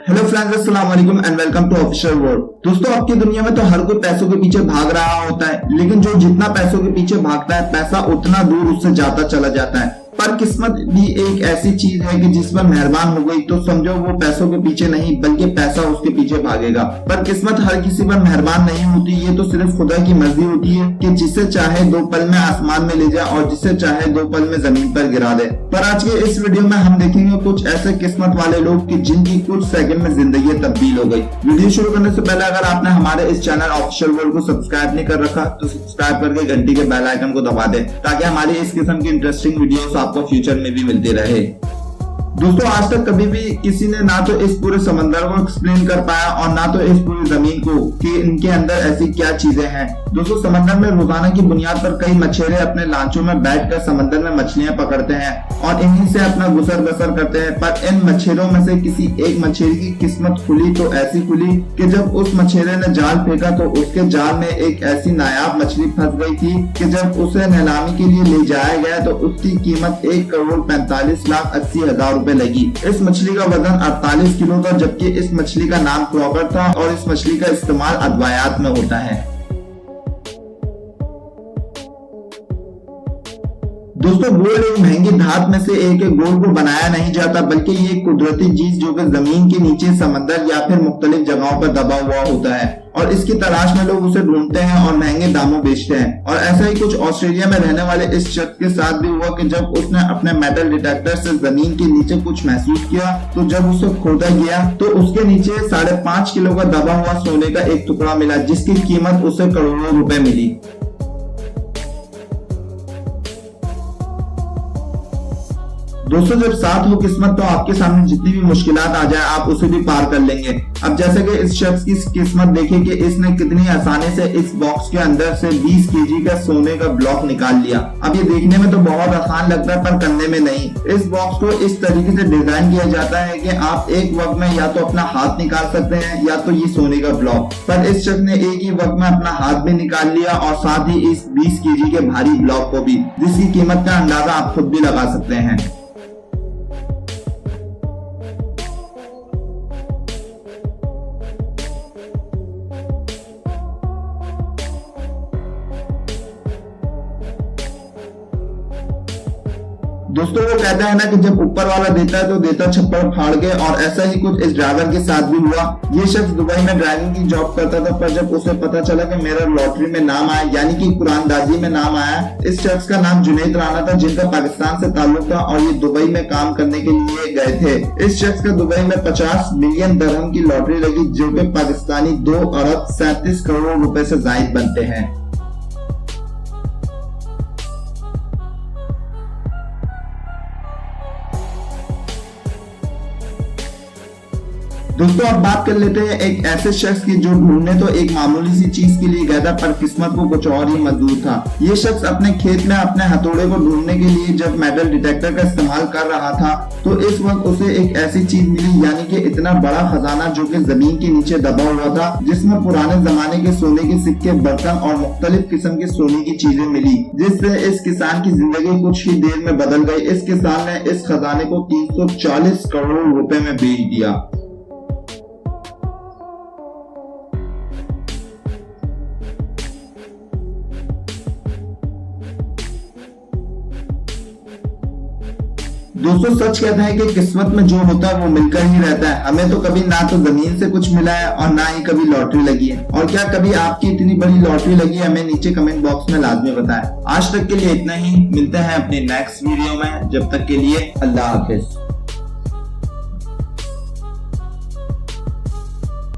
Hello friends, अस्सलाम वालेकुम and welcome to official world. दोस्तों, आपकी दुनिया में तो हर कोई पैसों के पीछे भाग रहा होता है, लेकिन जो जितना पैसों के पीछे भागता है पैसा उतना दूर उससे जाता चला जाता है। पर किस्मत भी एक ऐसी चीज है कि जिस पर मेहरबान हो गई तो समझो वो पैसों के पीछे नहीं बल्कि पैसा उसके पीछे भागेगा। पर किस्मत हर किसी पर मेहरबान नहीं होती, ये तो सिर्फ खुदा की मर्जी होती है कि जिसे चाहे 2 पल में आसमान में ले जाए और जिसे चाहे 2 पल में जमीन पर गिरा दे। पर आज के इस वीडियो में हम देखेंगे कुछ ऐसे किस्मत वाले लोग कि जिनकी कुछ सेकंड में जिंदगी तब्दील हो गई। वीडियो शुरू करने से पहले अगर आपने हमारे इस चैनल ऑफिशियल वर्ल्ड को सब्सक्राइब नहीं कर रखा तो सब्सक्राइब करके घंटी के बेल आइकन को दबा दे ताकि हमारी इस किस्म की इंटरेस्टिंग वीडियोस आपको फ्यूचर में भी मिलती रहे। दोस्तों, आज तक कभी भी किसी ने ना तो इस पूरे समंदर को एक्सप्लेन कर पाया और ना तो इस पूरी जमीन को कि इनके अंदर ऐसी क्या चीजें हैं। दोस्तों, समंदर में रोजाना की बुनियाद पर कई मछेरे अपने लांचों में बैठकर समंदर में मछलियां पकड़ते हैं और इन्हीं से अपना गुजर बसर करते हैं। पर इन मछेरों में से किसी एक मछेरे की किस्मत खुली तो ऐसी खुली कि जब उस मछेरे ने जाल फेंका तो उसके जाल में एक ऐसी नायाब मछली फंस गई थी कि जब उसे नीलामी के लिए ले जाया गया तो उसकी कीमत 1,45,80,000 रुपए लगी। इस मछली का वजन 48 किलो था, जबकि इस मछली का नाम क्रॉकर था और इस मछली का इस्तेमाल अदवायात में होता है। दोस्तों, गोल्ड एक महंगी धात में से एक है। गोल्ड को बनाया नहीं जाता बल्कि ये एक कुदरती चीज जो कि जमीन के नीचे समंदर या फिर मुख्तलिफ जगहों पर दबा हुआ होता है और इसकी तलाश में लोग उसे ढूंढते हैं और महंगे दामों बेचते हैं। और ऐसा ही कुछ ऑस्ट्रेलिया में रहने वाले इस शख्स के साथ भी हुआ कि जब उसने अपने मेटल डिटेक्टर से जमीन के नीचे कुछ महसूस किया तो जब उसे खोदा गया तो उसके नीचे 5.5 किलो का दबा हुआ सोने का एक टुकड़ा मिला जिसकी कीमत उसे करोड़ों रुपए मिली। दोस्तों, जब साथ हो किस्मत तो आपके सामने जितनी भी मुश्किलात आ जाए आप उसे भी पार कर लेंगे। अब जैसे कि इस शख्स की किस्मत देखिए कि इसने कितनी आसानी से इस बॉक्स के अंदर से 20 केजी का सोने का ब्लॉक निकाल लिया। अब ये देखने में तो बहुत आसान लगता है पर करने में नहीं। इस बॉक्स को इस तरीके से डिजाइन किया जाता है कि आप एक वक्त में या तो अपना हाथ निकाल सकते हैं या तो ये सोने का ब्लॉक। पर इस शख्स ने एक ही वक्त में अपना हाथ भी निकाल लिया और साथ ही इस 20 केजी के भारी ब्लॉक को भी, जिसकी कीमत का अंदाजा आप खुद भी लगा सकते हैं। दोस्तों, वो कहता है ना कि जब ऊपर वाला देता है तो देता छप्पर फाड़ के, और ऐसा ही कुछ इस ड्राइवर के साथ भी हुआ। ये शख्स दुबई में ड्राइविंग की जॉब करता था, पर जब उसे पता चला कि मेरा लॉटरी में नाम आया यानी कि कुरानदाजी में नाम आया। इस शख्स का नाम जुनैद राना था जिनका पाकिस्तान से ताल्लुक था और ये दुबई में काम करने के लिए गए थे। इस शख्स का दुबई में 50 मिलियन दिरहम की लॉटरी लगी जो कि पाकिस्तानी 2 अरब 37 करोड़ रुपए से जायद बनते हैं। दोस्तों, अब बात कर लेते हैं एक ऐसे शख्स की जो ढूंढने तो एक मामूली सी चीज के लिए गया था पर किस्मत को कुछ और ही मंजूर था। ये शख्स अपने खेत में अपने हथौड़े को ढूंढने के लिए जब मेटल डिटेक्टर का इस्तेमाल कर रहा था तो इस वक्त उसे एक ऐसी चीज मिली यानी कि इतना बड़ा खजाना जो कि जमीन के नीचे दबा हुआ था, जिसमें पुराने जमाने के सोने के सिक्के, बर्तन और मुख्तलिफ किस्म के सोने की चीजें मिली, जिससे इस किसान की जिंदगी कुछ ही देर में बदल गई। इस किसान ने इस खजाने को 340 करोड़ रुपए में बेच दिया। दोस्तों, सच कहते हैं कि किस्मत में जो होता है वो मिलकर ही रहता है। हमें तो कभी ना तो जमीन से कुछ मिला है और ना ही कभी लॉटरी लगी है। और क्या कभी आपकी इतनी बड़ी लॉटरी लगी है? हमें नीचे कमेंट बॉक्स में लाजमी बताएं। आज तक के लिए इतना ही, मिलते हैं अपनी नेक्स्ट वीडियो में। जब तक के लिए अल्लाह हाफिज।